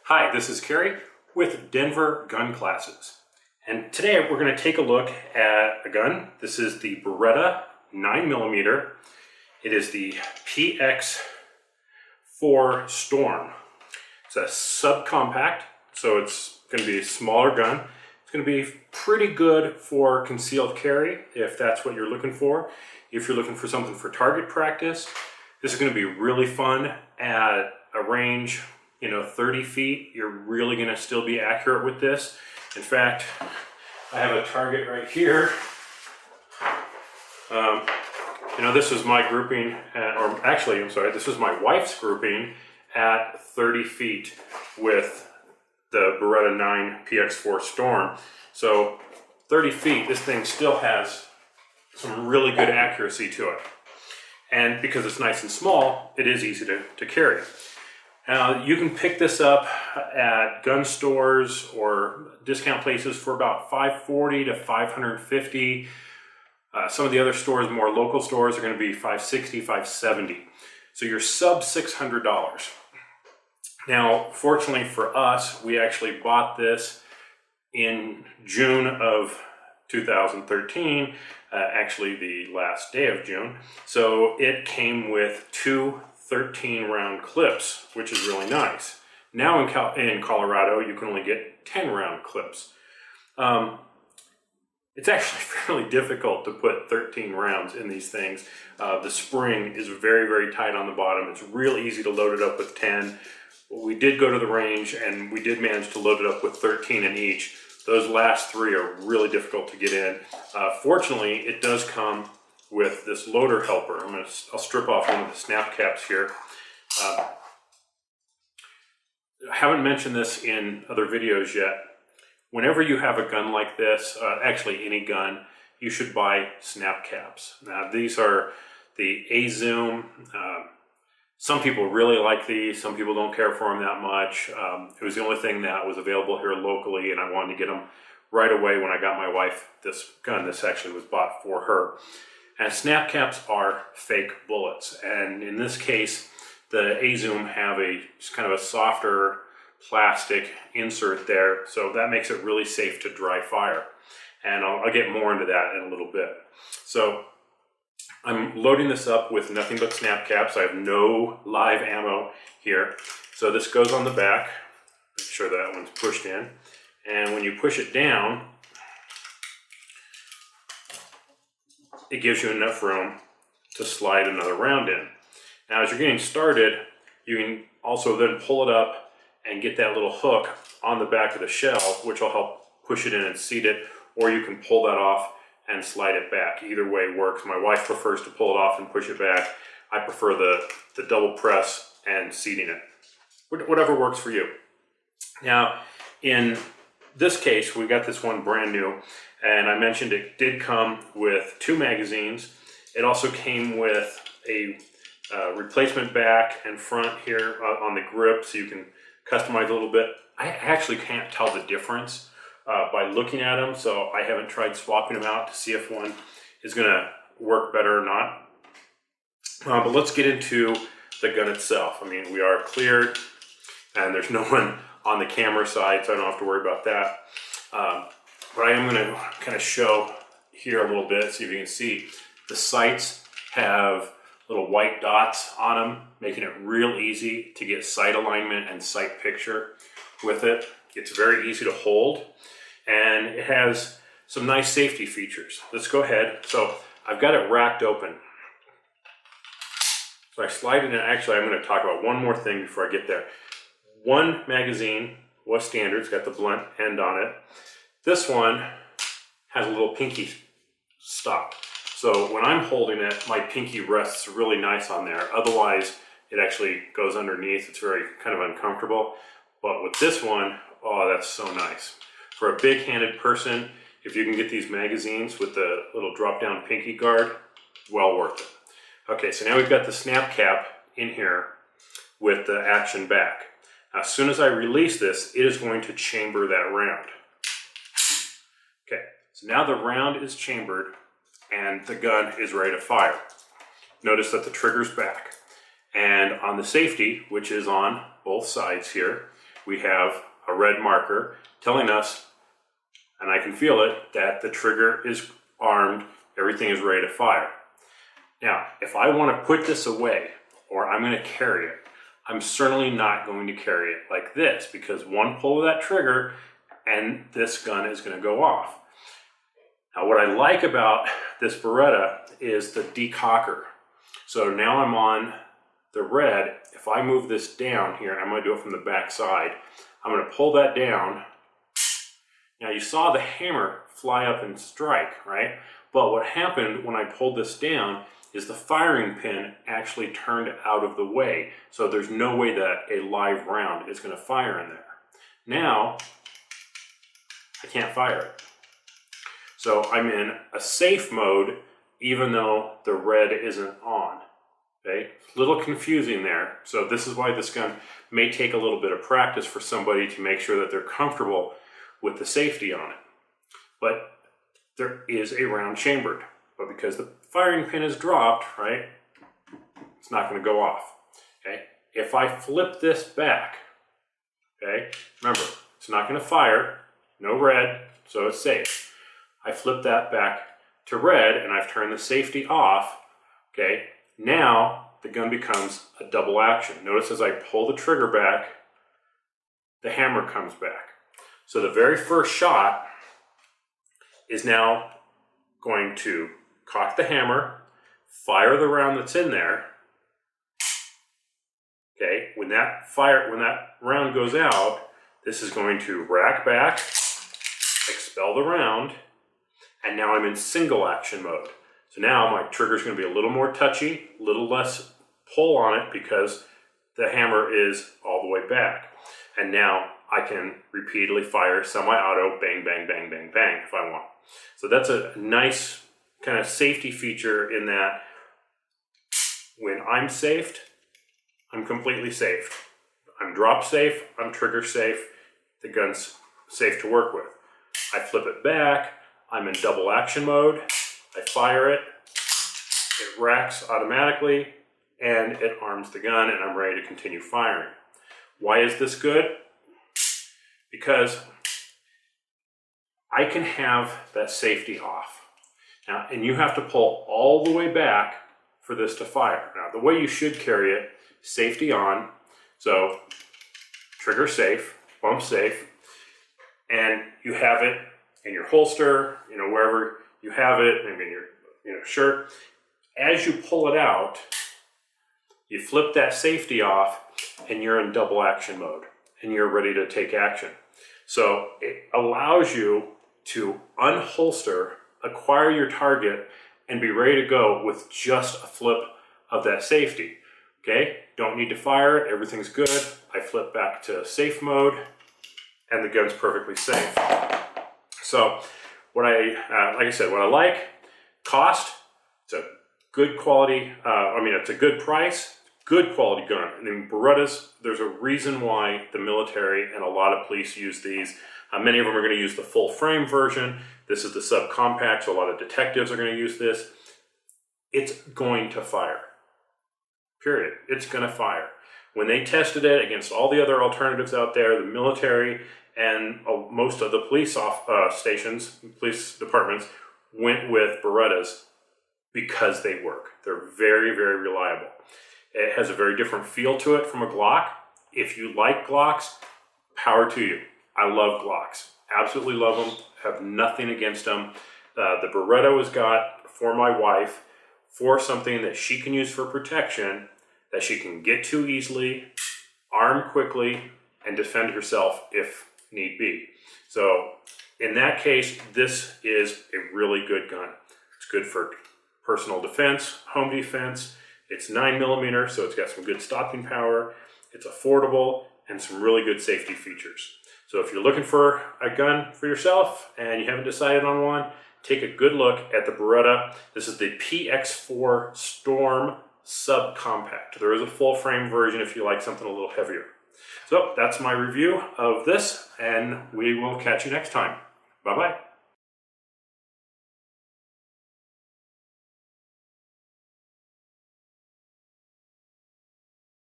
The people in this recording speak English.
Hi, this is Kerry with Denver Gun Classes. And today we're going to take a look at a gun. This is the Baretta 9mm. It is the PX4 Storm. It's a subcompact, so it's going to be a smaller gun. It's going to be pretty good for concealed carry if that's what you're looking for. If you're looking for something for target practice, this is going to be really fun at a range, 30 feet. You're really going to still be accurate with this. In fact, I have a target right here. This is my grouping, this is my wife's grouping at 30 feet with the Baretta 9 PX4 Storm. So 30 feet, this thing still has some really good accuracy to it. And because it's nice and small, it is easy to carry. Now, you can pick this up at gun stores or discount places for about $540 to $550. Some of the other stores, more local stores, are going to be $560, $570. So you're sub $600. Now, fortunately for us, we actually bought this in June of 2013, actually the last day of June. So it came with two 13-round clips, which is really nice. Now in Colorado, you can only get 10-round clips. It's actually fairly difficult to put 13 rounds in these things. The spring is very, very tight on the bottom. It's real easy to load it up with 10. We did go to the range and we did manage to load it up with 13 in each. Those last three are really difficult to get in. Fortunately, it does come with this loader helper. I'll strip off one of the snap caps here. I haven't mentioned this in other videos yet. Whenever you have a gun like this, actually any gun, you should buy snap caps. Now these are the A-Zoom. Some people really like these, some people don't care for them that much. It was the only thing that was available here locally, and I wanted to get them right away when I got my wife this gun. This actually was bought for her. And snap caps are fake bullets, and in this case the A-Zoom have kind of a softer plastic insert there, so that makes it really safe to dry fire, and I'll get more into that in a little bit. So I'm loading this up with nothing but snap caps. I have no live ammo here, so this goes on the back. Make sure that one's pushed in, and when you push it down, it gives you enough room to slide another round in. Now, as you're getting started, you can also then pull it up and get that little hook on the back of the shell, which will help push it in and seat it, or you can pull that off and slide it back. Either way works. My wife prefers to pull it off and push it back. I prefer the double press and seating it. Whatever works for you. Now, in this case, we got this one brand new, and I mentioned it did come with two magazines. It also came with a replacement back and front here on the grip, so you can customize a little bit. I actually can't tell the difference by looking at them, so I haven't tried swapping them out to see if one is going to work better or not. But let's get into the gun itself. We are cleared, and there's no one on the camera side, so I don't have to worry about that. But I am going to kind of show here a little bit, see if you can see. The sights have little white dots on them, making it real easy to get sight alignment and sight picture with it. It's very easy to hold, and it has some nice safety features. Let's go ahead. So I've got it racked open. So I slide it in. Actually, I'm going to talk about one more thing before I get there. One magazine was standard. It's got the blunt end on it. This one has a little pinky stop. So when I'm holding it, my pinky rests really nice on there. Otherwise, it actually goes underneath. It's very kind of uncomfortable. But with this one, oh, that's so nice. For a big-handed person, if you can get these magazines with the little drop-down pinky guard, well worth it. Okay, so now we've got the snap cap in here with the action back. Now, as soon as I release this, it is going to chamber that round. Okay, so now the round is chambered and the gun is ready to fire. Notice that the trigger's back. And on the safety, which is on both sides here, we have a red marker telling us, and I can feel it, that the trigger is armed, everything is ready to fire. Now, if I want to put this away, or I'm going to carry it, I'm certainly not going to carry it like this, because one pull of that trigger and this gun is going to go off. Now, what I like about this Baretta is the decocker. So now I'm on the red. If I move this down here, I'm going to do it from the back side, I'm going to pull that down. Now you saw the hammer fly up and strike, right? But what happened when I pulled this down is the firing pin actually turned out of the way. So there's no way that a live round is going to fire in there. Now, I can't fire it. So I'm in a safe mode, even though the red isn't on. Okay, a little confusing there. So this is why this gun may take a little bit of practice for somebody to make sure that they're comfortable with the safety on it. But there is a round chambered, but because the firing pin is dropped, right, it's not going to go off. Okay, if I flip this back, okay, remember, it's not going to fire, no red, so it's safe. I flip that back to red and I've turned the safety off. Okay, now the gun becomes a double action. Notice as I pull the trigger back, the hammer comes back. So the very first shot is now going to cock the hammer, fire the round that's in there. Okay, when that round goes out, this is going to rack back, expel the round, and now I'm in single action mode. So now my trigger is going to be a little more touchy, a little less pull on it because the hammer is all the way back. And now I can repeatedly fire semi-auto, bang, bang, bang, bang, bang if I want. So that's a nice kind of safety feature in that when I'm safed, I'm completely safe. I'm drop safe, I'm trigger safe, the gun's safe to work with. I flip it back, I'm in double action mode, I fire it, it racks automatically, and it arms the gun, and I'm ready to continue firing. Why is this good? Because I can have that safety off. Now, and you have to pull all the way back for this to fire. Now, the way you should carry it, safety on, so trigger safe, bump safe, and you have it in your holster, you know, wherever you have it, maybe in your shirt. As you pull it out, you flip that safety off and you're in double action mode and you're ready to take action. So it allows you to unholster, acquire your target, and be ready to go with just a flip of that safety. Okay, don't need to fire it, everything's good. I flip back to safe mode and the gun's perfectly safe. So what like I said, what I like, cost, it's a good quality, it's a good price, good quality gun. I mean, Berettas, there's a reason why the military and a lot of police use these. Many of them are going to use the full frame version. This is the Sub-Compact, so a lot of detectives are going to use this. It's going to fire. Period. It's going to fire. When they tested it against all the other alternatives out there, the military and most of the police stations, police departments, went with Berettas because they work. They're very, very reliable. It has a very different feel to it from a Glock. If you like Glocks, power to you. I love Glocks. Absolutely love them. Have nothing against them. The Baretta was got for my wife for something that she can use for protection, that she can get to easily, arm quickly, and defend herself if need be. So in that case, this is a really good gun. It's good for personal defense, home defense. It's 9mm, so it's got some good stopping power. It's affordable and some really good safety features. So if you're looking for a gun for yourself and you haven't decided on one, take a good look at the Baretta. This is the PX4 Storm Sub-Compact. There is a full frame version if you like something a little heavier. So that's my review of this, and we will catch you next time. Bye-bye.